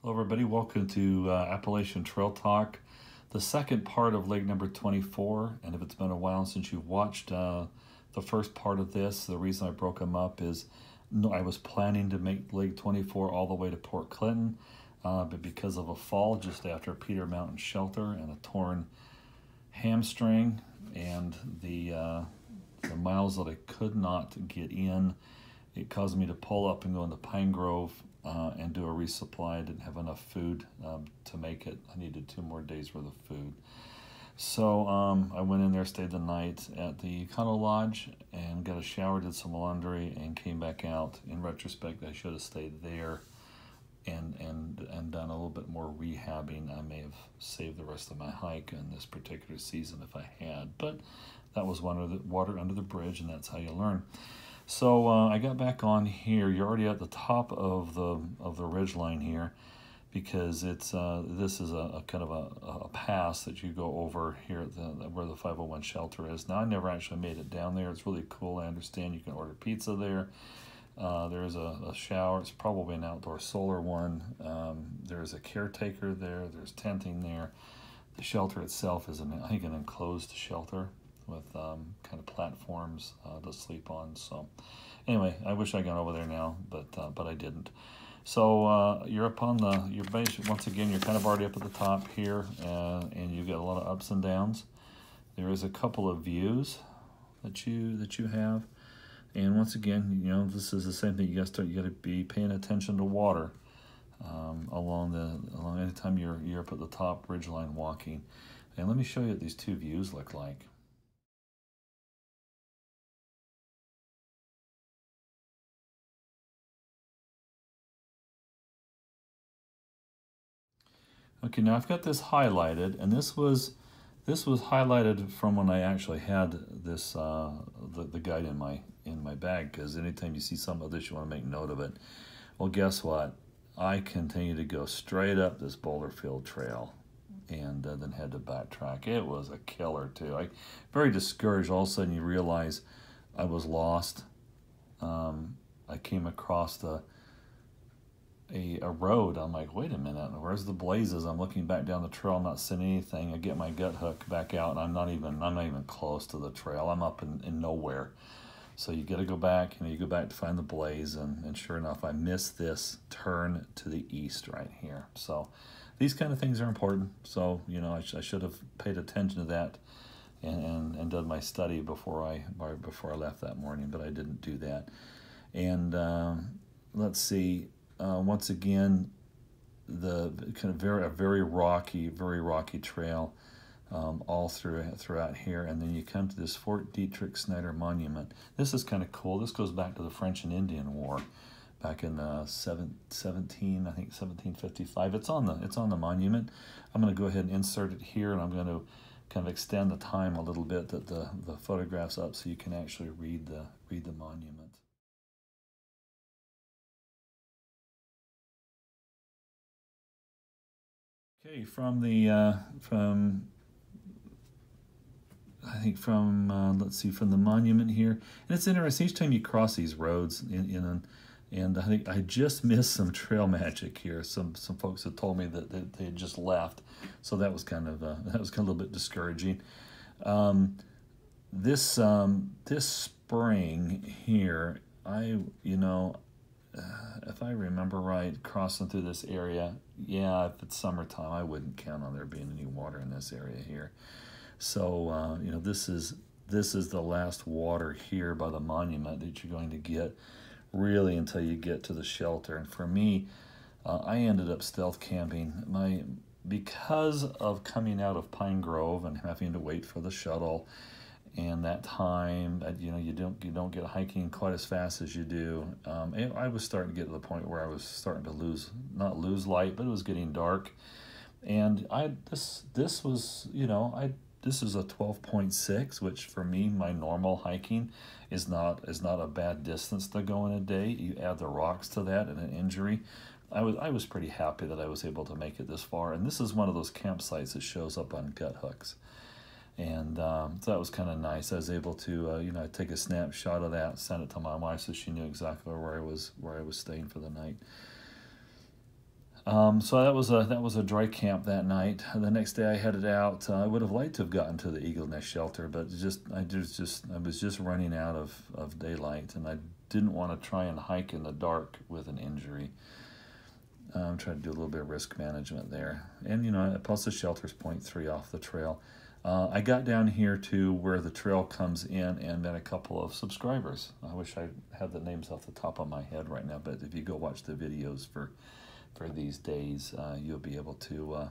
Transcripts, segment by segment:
Hello everybody, welcome to Appalachian Trail Talk, the second part of leg number 24. And if it's been a while since you've watched the first part of this, the reason I broke them up is I was planning to make leg 24 all the way to Port Clinton, but because of a fall just after Peter Mountain Shelter and a torn hamstring and the miles that I could not get in, it caused me to pull up and go into Pine Grove and do a resupply. I didn't have enough food to make it. I needed 2 more days worth of food. So I went in there, stayed the night at the Econo Lodge and got a shower, did some laundry, and came back out. In retrospect, I should have stayed there and done a little bit more rehabbing. I may have saved the rest of my hike in this particular season if I had, but that was one of the water under the bridge, and that's how you learn. So I got back on here. You're already at the top of the ridge line here, because it's this is a kind of a pass that you go over here at where the 501 shelter is. Now, I never actually made it down there. It's really cool. I understand you can order pizza there. There's a shower. It's probably an outdoor solar one. There's a caretaker there. There's tenting there. The shelter itself is, I think, an enclosed shelter with kind of platforms to sleep on. So anyway, I wish I got over there now, but I didn't. So you're up on your base. Once again, you're kind of already up at the top here, and you get a lot of ups and downs. There is a couple of views that you have, and once again, you know, this is the same thing. You got to be paying attention to water along anytime you're up at the top ridgeline walking. And let me show you what these 2 views look like. Okay, now I've got this highlighted, and this was highlighted from when I actually had this the guide in my bag, because anytime you see something of this, you want to make note of it. Well, guess what? I continue to go straight up this boulder field trail, and then had to backtrack. It was a killer too. Very discouraged. All of a sudden, you realize I was lost. I came across a road. I'm like, wait a minute, where's the blazes? I'm looking back down the trail, I'm not seeing anything. I get my gut hook back out, and I'm not even close to the trail. I'm up in nowhere. So you got to go back, and you go back to find the blaze, and sure enough, I missed this turn to the east right here. So these kind of things are important. So, you know, I should have paid attention to that and done my study before I left that morning, but I didn't do that. And let's see. Once again, the kind of a very rocky trail all throughout here, and then you come to this Fort Detrick Snyder Monument. This is kind of cool. This goes back to the French and Indian War, back in 1755. It's on the monument. I'm going to go ahead and insert it here, and I'm going to kind of extend the time a little bit that the photograph's up, so you can actually read the monument. Okay, from let's see, from the monument here, and it's interesting each time you cross these roads and I think I just missed some trail magic here. Some folks had told me that they had just left, so that was kind of a little bit discouraging. This spring here, if I remember right, crossing through this area, yeah, if it's summertime, I wouldn't count on there being any water in this area here. So, you know, this is the last water here by the monument that you're going to get, really, until you get to the shelter. And for me, I ended up stealth camping. Because of coming out of Pine Grove and having to wait for the shuttle, and that time, you know, you don't get hiking quite as fast as you do. And I was starting to get to the point where I was starting to not lose light, but it was getting dark. And this was, you know, this is a 12.6, which for me, my normal hiking is not a bad distance to go in a day. You add the rocks to that and an injury. I was pretty happy that I was able to make it this far. And this is one of those campsites that shows up on gut hooks. And so that was kind of nice. I was able to, you know, take a snapshot of that, send it to my wife so she knew exactly where I was staying for the night. So that was a dry camp that night. The next day I headed out. I would have liked to have gotten to the Eagle Nest shelter, but I was just running out of daylight, and I didn't want to try and hike in the dark with an injury. I'm trying to do a little bit of risk management there, and plus the shelter's 0.3 off the trail. I got down here to where the trail comes in and met a couple of subscribers. I wish I had the names off the top of my head right now, but if you go watch the videos for these days, you'll be able to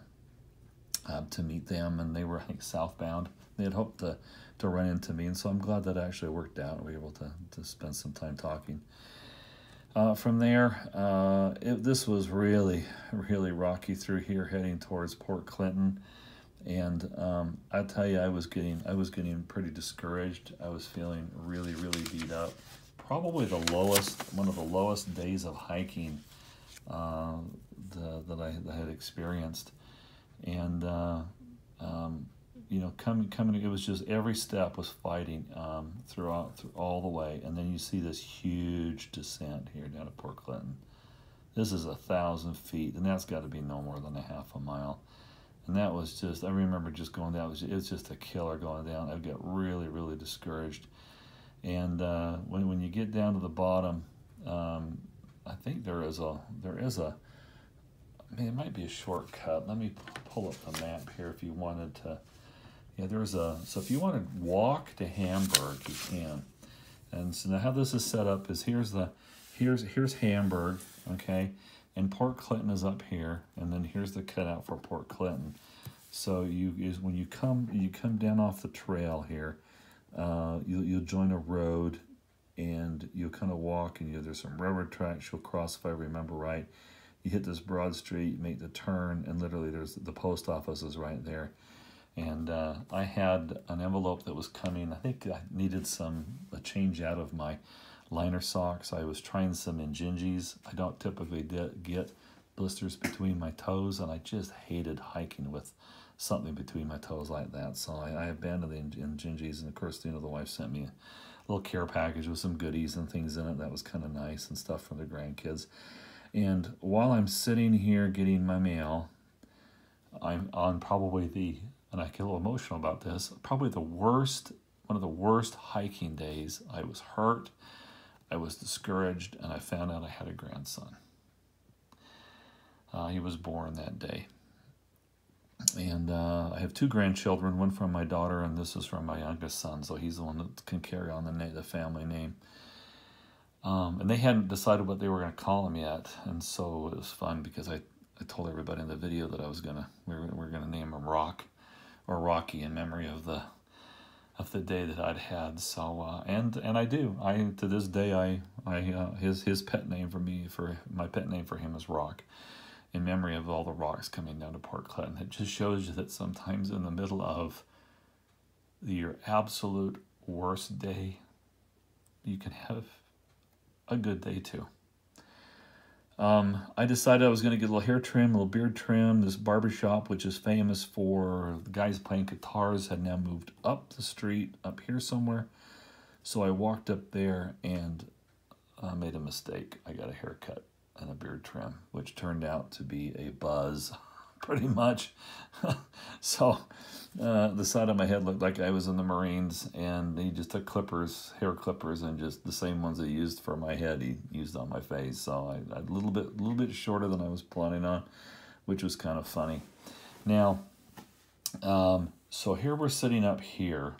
meet them. And they were, I think, southbound. They had hoped to run into me, and so I'm glad that actually worked out. We were able to spend some time talking. From there, this was really, really rocky through here, heading towards Port Clinton. And I tell you, I was getting pretty discouraged. I was feeling really, really beat up. Probably one of the lowest days of hiking that I had experienced. And coming, it was just every step was fighting through all the way. And then you see this huge descent here down at Port Clinton. This is 1,000 feet, and that's got to be no more than a half a mile. And that was just, I remember just going down, it was just a killer going down. I got really, really discouraged. And when you get down to the bottom, I think there is a, it might be a shortcut. Let me pull up the map here if you wanted to. Yeah, so if you want to walk to Hamburg, you can. And so now how this is set up is here's Hamburg, okay? And Port Clinton is up here, and then here's the cutout for Port Clinton. So when you come down off the trail here, you'll join a road, and you'll kind of walk, and there's some railroad tracks you'll cross if I remember right. You hit this broad street, you make the turn, and literally there's the post office is right there. And I had an envelope that was coming. I think I needed a change out of my liner socks. I was trying some Injinjis. I don't typically get blisters between my toes, and I just hated hiking with something between my toes like that. So I abandoned the Injinjis, and of course, the wife sent me a little care package with some goodies and things in it. That was kind of nice and stuff from the grandkids. And while I'm sitting here getting my mail, I'm on probably and I get a little emotional about this, probably one of the worst hiking days. I was hurt, I was discouraged, and I found out I had a grandson. He was born that day. And I have 2 grandchildren, one from my daughter, and this is from my youngest son, so he's the one that can carry on the family name. And they hadn't decided what they were going to call him yet, and so it was fun because I told everybody in the video that we were going to name him Rock, or Rocky, in memory of the day that I'd had. So and I do. To this day his pet name my pet name for him is Rock, in memory of all the rocks coming down to Port Clinton. It just shows you that sometimes in the middle of your absolute worst day, you can have a good day too. I decided I was going to get a little hair trim, a little beard trim. This barbershop, which is famous for the guys playing guitars, had now moved up the street, up here somewhere. So I walked up there and made a mistake. I got a haircut and a beard trim, which turned out to be a buzz, pretty much. So the side of my head looked like I was in the Marines, and he just took hair clippers, and just the same ones he used for my head, he used on my face. So I a little bit shorter than I was planning on, which was kind of funny. Now, so here we're sitting up here.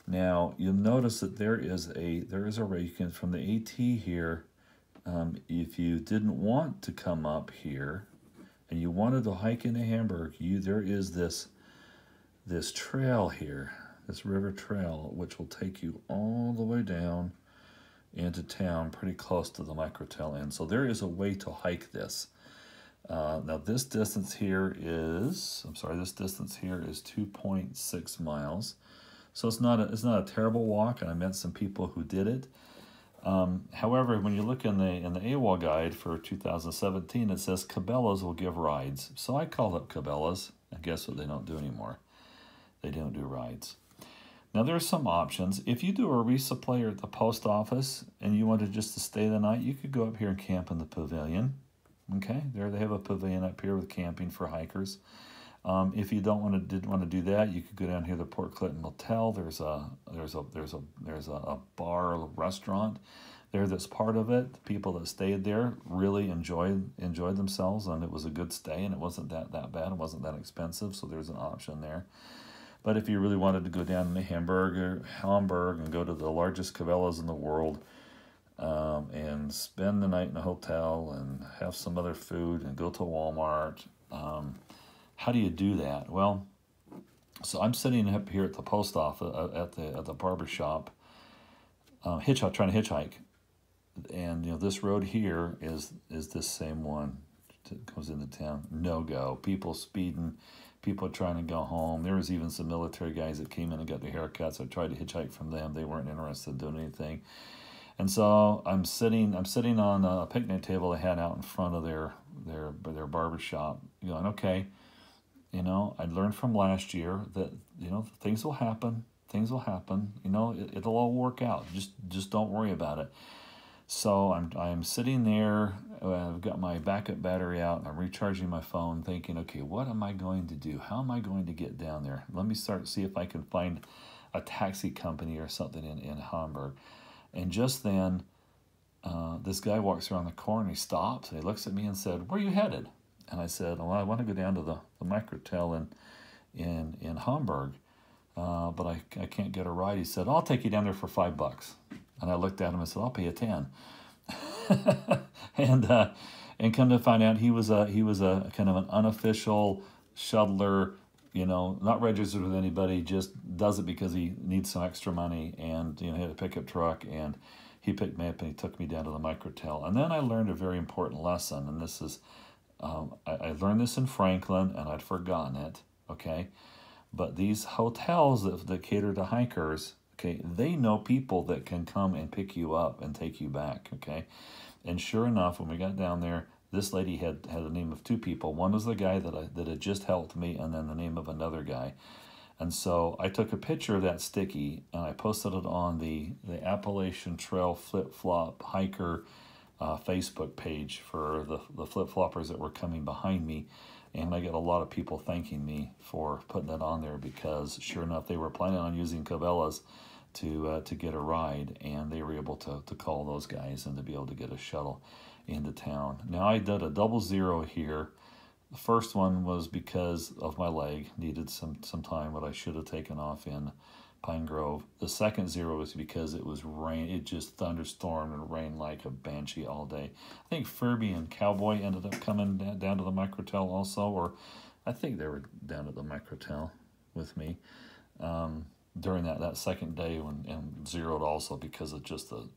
Now you'll notice that there is a way you can, from the AT here. If you didn't want to come up here and you wanted to hike into Hamburg, there is this trail here, this river trail, which will take you all the way down into town, pretty close to the microtel inn. So there is a way to hike this. Now this distance here is 2.6 miles. So it's not a terrible walk, and I met some people who did it. However, when you look in the AWOL guide for 2017, it says Cabela's will give rides. So I called up Cabela's, and guess what they don't do anymore? They don't do rides. Now there's some options. If you do a resupply at the post office and you wanted just to stay the night, you could go up here and camp in the pavilion. Okay, there they have a pavilion up here with camping for hikers. If you didn't want to do that, you could go down here to the Port Clinton Motel. There's a bar, a restaurant there that's part of it. The people that stayed there really enjoyed themselves, and it was a good stay, and it wasn't that bad. It wasn't that expensive, so there's an option there. But if you really wanted to go down to Hamburg and go to the largest Cabela's in the world, and spend the night in a hotel and have some other food and go to Walmart, how do you do that? Well, so I'm sitting up here at the post office at the barber shop, trying to hitchhike, and this road here is this same one that goes into town. No go. People speeding, people trying to go home. There was even some military guys that came in and got their haircuts. I tried to hitchhike from them. They weren't interested in doing anything. And so I'm sitting on a picnic table they had out in front of their barber shop, going, okay, I learned from last year that, things will happen. Things will happen. It'll all work out. Just don't worry about it. So I'm sitting there. I've got my backup battery out, and I'm recharging my phone, thinking, okay, what am I going to do? How am I going to get down there? Let me see if I can find a taxi company or something in Hamburg. And just then, this guy walks around the corner, he stops, and he looks at me and said, "Where are you headed?" And I said, "Well, I want to go down to the microtel in Hamburg, but I can't get a ride." He said, "I'll take you down there for $5. And I looked at him and said, "I'll pay you 10." And come to find out, he was a kind of an unofficial shuttler, not registered with anybody, just does it because he needs some extra money, and he had a pickup truck, and he picked me up and he took me down to the microtel. And then I learned a very important lesson, and this is, I learned this in Franklin, and I'd forgotten it, okay? But these hotels that cater to hikers, okay, they know people that can come and pick you up and take you back, okay? And sure enough, when we got down there, this lady had the name of two people. One was the guy that had just helped me, and then the name of another guy. And so I took a picture of that sticky, and I posted it on the Appalachian Trail Flip-Flop Hiker Facebook page for the flip-floppers that were coming behind me. And I got a lot of people thanking me for putting that on there, because sure enough, they were planning on using Cabela's to get a ride, and they were able to call those guys and to be able to get a shuttle into town. Now, I did a 00 here. The first one was because of my leg, needed some time, but I should have taken off in Pine Grove. The second 0 was because it was rain. It just thunderstormed and rained like a banshee all day. I think Furby and Cowboy ended up coming down to the microtel also, or I think they were down at the microtel with me during that second day, and zeroed also because of just the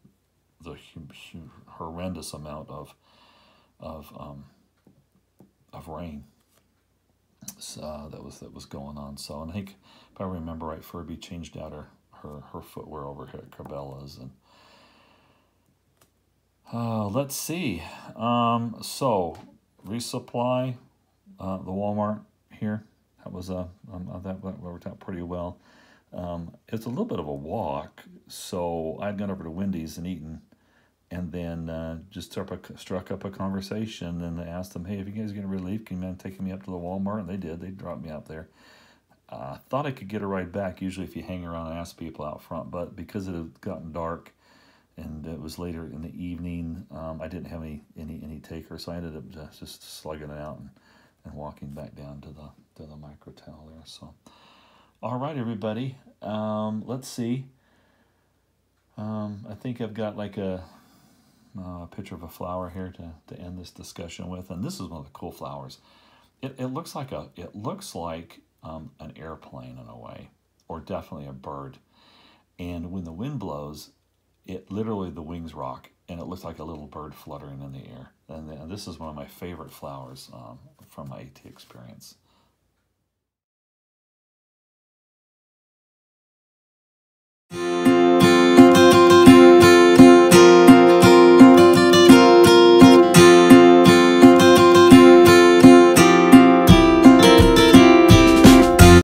horrendous amount of rain that was going on. So, and I think, if I remember right, Furby changed out her footwear over here at Cabela's. And let's see. So resupply, the Walmart here. That was that worked out pretty well. It's a little bit of a walk, so I'd gone over to Wendy's and eaten, and then just struck up a conversation, and I asked them, "Hey, if you guys get a relief, can you mind taking me up to the Walmart?" And they did. They dropped me out there. Thought I could get a ride back, usually if you hang around and ask people out front, but because it had gotten dark and it was later in the evening, I didn't have any taker, so I ended up just slugging it out and walking back down to the microtel there. So, all right, everybody, let's see. I think I've got like a picture of a flower here to end this discussion with, and this is one of the cool flowers. It looks like an airplane in a way, or definitely a bird. And when the wind blows, the wings rock, and it looks like a little bird fluttering in the air. And this is one of my favorite flowers from my AT experience.